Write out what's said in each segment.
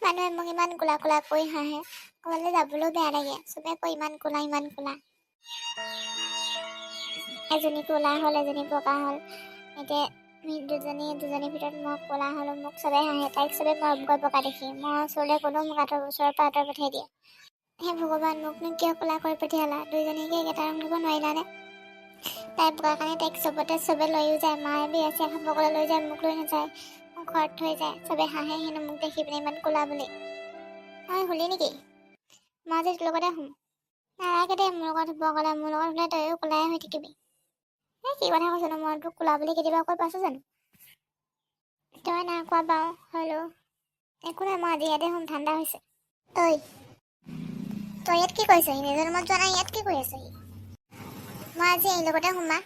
মানুহে মোক ইমান কোলা কোলা কৈ হাঁহে, ক'ৰবালৈ যাবলৈও বেয়া লাগে। চবে কৈ ইমান কোলা ইমান কোলা। এজনী কোলা হ'ল, এজনী বগা হ'ল। এতিয়া দুজনীৰ ভিতৰত মই কোলা হ'লোঁ। মোক চবে হাঁহে, তাইক চবে মৰম কৰে বগা দেখি। মই ওচৰলৈ গ'লেও মোক ওচৰৰ পৰা আঁতৰ পঠিয়াই দিয়ে। হে ভগৱান, মোকনো কিয় কোলা কৰি পঠিয়ালা? দুইজনীকে একেটা ৰং দিব নোৱাৰিলানে? তাই বগা কাৰণে তাইক চবে লৈও যায়। মায়ে বিয়া চিয়া খাবলৈ লৈ যায়, মোক লৈ নাযায়। মোক ঘৰত থৈ যায়। চবে হাঁহে হেনো মোক দেখি পিনে ইমান কোলা বুলি। তই শুলি নেকি? মই আজি তোৰ লগতে শুম। নালাগে দেই মোৰ লগত শুব ক'লে। মোৰ লগত শুলে তইও কোলাই হৈ থাকিবি। এই কি কথা কৈছনো? মই তোক কোলা বুলি কেতিয়াবা কৈ পাইছোঁ জানো? তই নাই কোৱা বাৰু, হ'লেও একো নাই, মই আজি ইয়াতে শুম, ঠাণ্ডা হৈছে। তই ইয়াত কি কৰিছহি? নিজৰ ৰুমত যোৱা নাই, ইয়াত কি কৰি আছহি? মই আজি এই লগতে সোমা।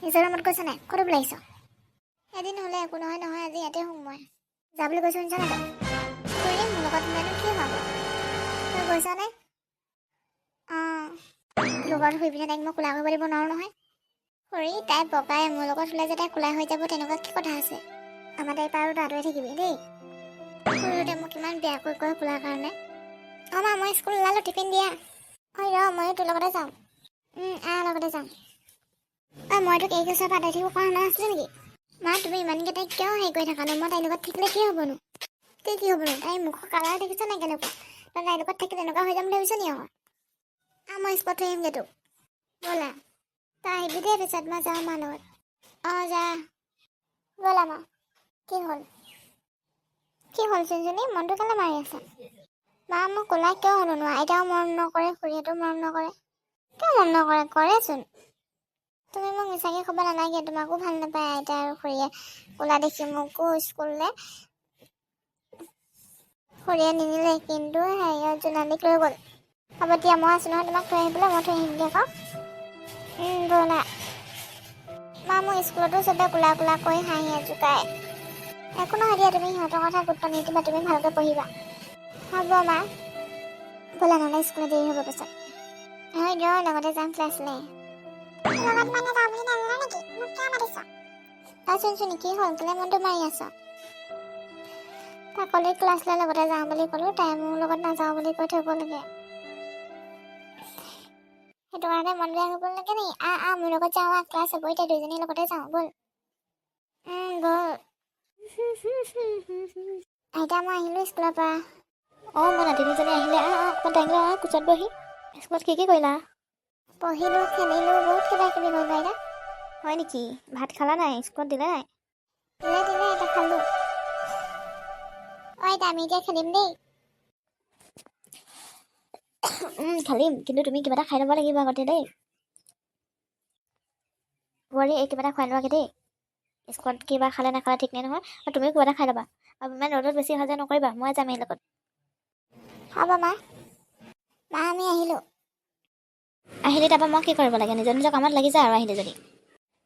নিজৰ ৰুমত গৈছ নাই? ক'ত ওলাই আহিছ? এদিন হ'লে একো নহয়, আজি ইয়াতে শুম মই। যা বুলি কৈছোঁ শুনিছ নাই তই? তই মোৰ লগত শুলেনো কি হ'ব? তই গৈছ নে? অঁ, লগত শুই পিনে তাইক মই কোলা কৰিব দিব নোৱাৰোঁ নহয়। খুৰী, তাই বগাই, মোৰ লগত শুলে যে তাই কোলা হৈ যাব, তেনেকুৱা কি কথা আছে? আমাৰ তাইৰ পৰা আৰু আঁতৰি থাকিবি দেই। খুৰীহঁতে মোক ইমান বেয়াকৈ কয় কোলাৰ কাৰণে। অঁ মা, মই স্কুল ওলালোঁ, টিফিন দিয়া। ঐ ৰ, ময়ো তোৰ লগতে যাওঁ। লগতে যাওঁ। মই তোক এই গছৰ পৰা আঁতৰি থাকিব পৰা নাছিলোঁ নেকি? মা, তুমি ইমানকৈ তাইক কিয় হেৰি কৰি থাকানো? মই তাইৰ লগত থাকিলে কি হ'বনো? কি হ'বনো? তাইৰ মুখৰ কালাৰ দেখিছ নাই কেনেকুৱা? তই তাইৰ লগত থাকি তেনেকুৱা হৈ যাম বুলি ভাবিছ নি আকৌ? মই স্পট থৈ আহিমগৈ তোক। ব'লা, তই আহিবি দেই পিছত, মই যাওঁ মাৰ লগত। অঁ যা, ব'লা মা। কি হ'ল চুনচুনি? মনটো কেলৈ মাৰি আছে? মা, মই কোলা কিয় হ'লোনো? আইতাও মৰম নকৰে, খুৰীহঁতেও মৰম নকৰে। কিয় মৰম নকৰে? কৰেচোন। তুমি মোক মিছাকৈ ক'ব নালাগে। তোমাকো ভাল নাপায় আইতা আৰু খুৰীয়ে। কোলা দেখি মোকো স্কুললৈ খুৰীয়ে নিনিলে, কিন্তু জোনালীক লৈ গ'ল। হ'ব দিয়া, মই আছোঁ নহয় তোমাক থৈ আহিবলৈ, মই থৈ আহিমগৈ আকৌ। ব'লা। মা, মোৰ স্কুলতো চবে কোলা কোলা কৈ হাঁহি জোকায়। একো নহয় দিয়া, তুমি সিহঁতৰ কথা গুৰুত্ব নিদিবা, তুমি ভালকৈ পঢ়িবা। হ'ব মা। ব'লা নহ'লে, স্কুলত দেৰি হ'ব পাছত। হয় দিয়ক, লগতে যাম ক্লাছলৈ। চুনচুনি, কি হ'ল? কেলৈ মনটো মাৰি আছ? তাই ক'লে ক্লাছলৈ লগতে যাওঁ বুলি ক'লোঁ, তাই মোৰ লগত নাযাওঁ বুলি কৈ থৈ গ'লগে। সেইটো কাৰণে মন বেয়া কৰিব লাগে নি? মোৰ লগত যাওঁ, ক্লাছ হ'ব এতিয়া, দুইজনীৰ লগতে যাওঁ, ব'ল। ব'ল। আইতা, মই আহিলোঁ স্কুলৰ পৰা। অঁ, মই নাতিনীজনী আহিলে। অকণমান টাইম লওঁ, কোচত বহি। স্কুলত কি কৰিলা? পঢ়িলোঁ, খেলিলোঁ, বহুত কিবা কিবি কৰিলোঁ আইতা। হয় নেকি? ভাত খালা নাই? স্কুলত দিলে নাই? দিলে, আইতা খালোঁ। আইতা, আমি এতিয়া খেলিম দেই। খেলিম, কিন্তু তুমি কিবা এটা খাই ল'ব লাগিব আগতে দেই। বোৱাৰী, এই কিবা এটা খুৱাই লোৱাগে দেই। স্কুলত কিবা খালে নাখালে ঠিক নাই নহয়, আৰু তুমিও কিবা এটা খাই ল'বা। আৰু ইমান ৰ'দত বেছি অহা যোৱা নকৰিবা, মই যাম এই লগত। হ'ব মা। আমি আহিলোঁ। আহিলে তাৰপৰা মই কি কৰিব লাগে? নিজৰ কামত লাগি যায় আৰু আহিলে যদি।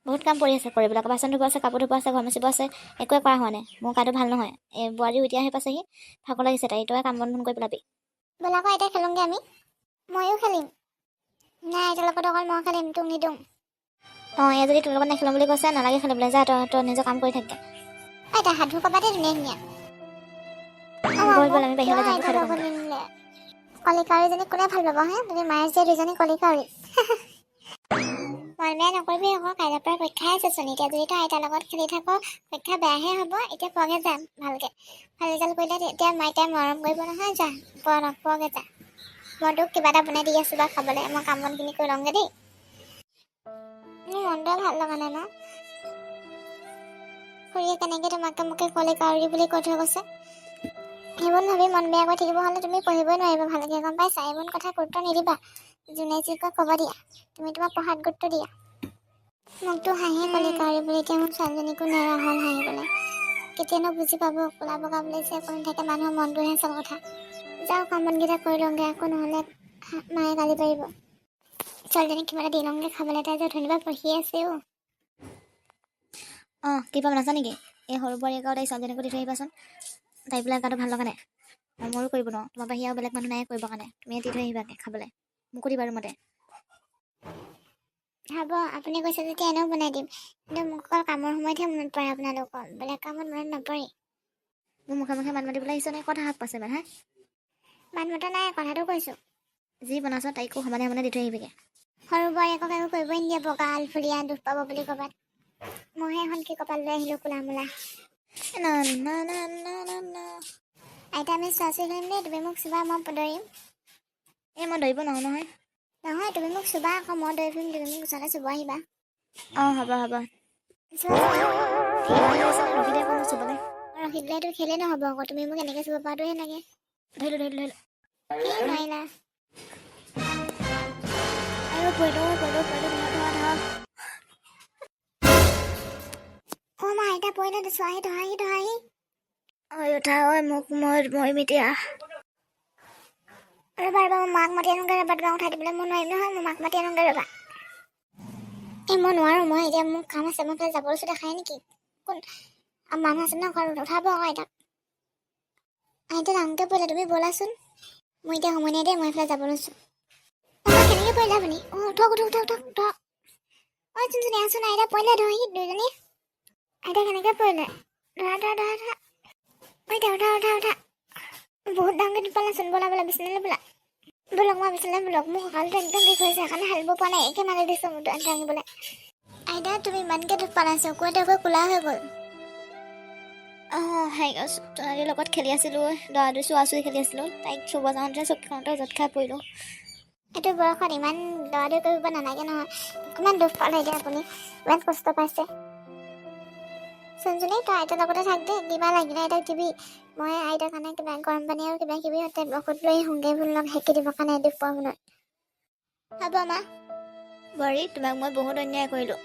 বহুত কাম পৰি আছে কৰিবলৈ, বাচন ধুব আছে, কাপোৰ ধুব আছে, ঘৰ মুচিব আছে, একোৱে কৰা হোৱা নাই। মোৰ গাটো ভাল নহয়। এই বোৱাৰীও এতিয়া আহি পাইছেহি, ভাগৰ লাগিছে তাই, তই কাম বন্ধ কৰি পেলাবি। ব'লা আকৌ এতিয়া খেলোঁগৈ আমি। ময়ো খেলিম। নাই, আইতাৰ লগত অকল মই খেলিম, তোক নিদিওঁ। অঁ, এই যদি তোৰ লগত নেখেলোঁ বুলি কৈছে, নালাগে খেলিবলৈ, যা তই নিজৰ কাম কৰি থাকগে। আইতা, সাধু ক'বাতে ধুনীয়া। ব'ল, আমি বাহিৰলৈ যাওঁ, সাধু ক'ম। কলিকাউৰীজনীক কোনে ভাল পাব হে? তুমি মায়ে যে দুজনী কলিকাউৰী। মন বেয়া নকৰিবি আকৌ, কাইলৈৰ পৰা পৰীক্ষাই আছে চোন। এতিয়া যদি তই আইতাৰ লগত খেলি থাক, পৰীক্ষা বেয়াহে হ'ব। এতিয়া পোৱাগে যাম ভালকৈ। ভাল ৰিজাল্ট কৰিলে তেতিয়া আইতাই মৰম কৰিব নহয়, যা পোৱাগে যা। মই তোক কিবা এটা বনাই দি আছোঁ বা খাবলৈ, মই কাম বনখিনি কৰি লওঁগৈ দেই। মোৰ মনটোৱে ভাল লগা নাই মা। খুৰীয়ে কেনেকৈ তোমাকে মোকে কলিকাউৰী বুলি কৈ থৈ গৈছে। সেইবোৰ ভাবি মন বেয়া কৰি থাকিব হ'লে তুমি পঢ়িবই নোৱাৰিবা ভালকৈ, গম পাইছা? এইবোৰ কথা গুৰুত্ব নিদিবা। যোনে যি কয় ক'ব দিয়া। তুমি তোমাৰ পঢ়াত গুৰুত্ব দিয়া। মোকতো হাঁহিয়ে কলিকাউৰী বুলি, এতিয়া মোৰ ছোৱালীজনীকো নেৰা হ'ল হাঁহিবলৈ। কেতিয়ানো বুজি পাব কোলা বগা বুলি যে একো নাথাকে, মানুহৰ মনটোহে আচল কথা। যাওঁ, কাম বনকেইটা কৰি লওঁগৈ, আকৌ নহ'লে মায়ে গালি পাৰিব। ছোৱালীজনীক কিবা এটা দি লওঁগৈ খাবলৈ, তাই যে ধন্যবাদ পঢ়ি আছেও। অঁ, কিবা বনাইছা নেকি? এই সৰু বোৱাৰী আকৌ তাই ছোৱালীজনীকো দি থৈ আহিবাচোন। তাই বোলে গাটো ভাল লগা নাই। ময়ো কৰিব নোৱাৰোঁ, তোমাৰ বাহিৰে আৰু বেলেগ মানুহ নাই কৰিবৰ কাৰণে। তুমিয়ে দি থৈ আহিবাগে খাবলৈ, মোকো দিবা ৰুমতে। হ'ব, আপুনি কৈছে যেতিয়া এনেও বনাই দিম। কিন্তু মোক অকল কামৰ সময়তহে মনত পৰে আপোনালোকৰ, বেলেগ কামত মনত নপৰে। মোৰ মুখে মুখে মাত মাতিবলৈ আহিছ নে? কথা শাক পাইছে মানে হা? মাত মতা নাই, কথাটো কৈছোঁ। যি বনাইছ তাইকো সমানে সমানে দি থৈ আহিবিগৈ। সৰু বোৱাৰীয়েকক একো কৰিবই নিদিয়ে, বগা আলফুলীয়া দুখ পাব বুলি ক'ৰবাত। মইহে এখন কি কপাল লৈ আহিলোঁ কোলা মোলা। না না না না না না। আইতা আমি চোৱাচি কৰিম দেই, তুমি মোক চুবা মই দৌৰিম। মই দৌৰিব নোৱাৰোঁ নহয়। নহয় তুমি মোক চুবা আকৌ, মই দৌৰি ফুৰিম, তুমি মোক ওচৰলৈ চুব আহিবা। হ'ব হ'ব। চোৱা ৰখি দে অকণ চুবলৈ। ৰখি দিলেতো খেলেই নহ'ব আকৌ, তুমি মোক এনেকৈ চুব পৰাটোহে লাগে। ধৰিলোঁ। কি নোৱাৰিলা? আৰু ধৰ। অ' মা আইতা পৰিলে, চোৱাহি ধৰাহি। উঠা মোক মই মৰিম এতিয়া। ৰ'বা মই মাক মাতি আনোগৈ, ৰ'বা তোমাক উঠাই দিবলৈ মই নোৱাৰিম নহয়, মই মাক মাতি আনোগৈ ৰ'বা। মই নোৱাৰোঁ, মই এতিয়া মোক কাম আছে, মই ফালে যাব লৈছোঁ, দেখাই নেকি? কোন মানুহ আছে ন ঘৰত, উঠাব আকৌ আইতাক। আইতা ডাঙৰকৈ পৰিলে, তুমি ব'লাচোন। মই এতিয়া সময় নাই দেই, মই এইফালে যাব লৈছোঁ। কেনেকৈ পৰিলে আপুনি? উঠক। চোন আছোন, আইতা পৰিলে, ধৰহি দুইজনী। আইতা কেনেকৈ পৰিলে? ধৰা। উঠা। বহুত ডাঙৰকৈ দুপালাচোন, ব'লা বিচনালৈ ব'লা। ব'লক মই বিচনালৈ ব'লক, মোৰ কঁকালটো একদম বিষ হৈছে, সেইকাৰণে হালিব পৰা নাই, একে মাৰি দিছোঁ মোৰ দাঙিবলৈ। আইতা তুমি ইমানকৈ দুখ পালাইছোঁ, চকুৱে কোলা হৈ গ'ল। ছোৱালীৰ লগত খেলি আছিলোঁ, দৰা চুৱা খেলি আছিলোঁ, তাইক চুব যাওঁতে চকীখনতে য'ত খাই পৰিলোঁ। এইটো বয়সত ইমান দৌৰা কৰিব নালাগে নহয়, কিমান দুখ পালে এতিয়া আপুনি, ইমান কষ্ট পাইছে। চোনজনী তই আইতাৰ লগতে থাক দেই, কিবা লাগিলে আইতাক দিবি। মই আইতাৰ কাৰণে কিবা গৰম পানী আৰু কিবা কিবি ঔষধ লৈ হুংগে ফুল লগ সেকি দিবৰ কাৰণে দুখ পোৱা মনত। হ'ব মা। বৰী, তোমাক মই বহুত অন্যায় কৰিলোঁ।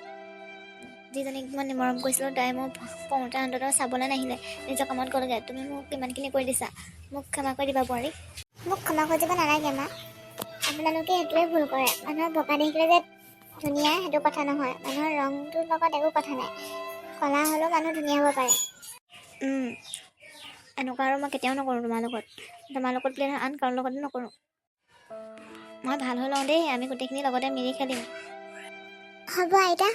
যিজনীক মই মৰম কৰিছিলোঁ, তাই মোক পওঁতে অন্ততঃ চাবলৈ নাহিলে, নিজৰ কামত গ'লগৈ। তুমি মোক ইমানখিনি কৰি দিছা, মোক ক্ষমা কৰি দিবা বোৱাৰী। মোক ক্ষমা কৰি দিব নালাগে মা, আপোনালোকে সেইটোৱে ভুল কৰে। মানুহৰ বগা দেখিলে যে ধুনীয়া সেইটো কথা নহয়, মানুহৰ ৰংটোৰ লগত একো কথা নাই, ক'লা হ'লেও মানুহ ধুনীয়া হ'ব পাৰে। এনেকুৱা আৰু মই কেতিয়াও নকৰোঁ তোমাৰ লগত বুলি আন কাৰো লগতো নকৰোঁ। মই ভাল হৈ লওঁ দেই, আমি গোটেইখিনি লগতে মিলি খেলিম। হ'ব আইতা।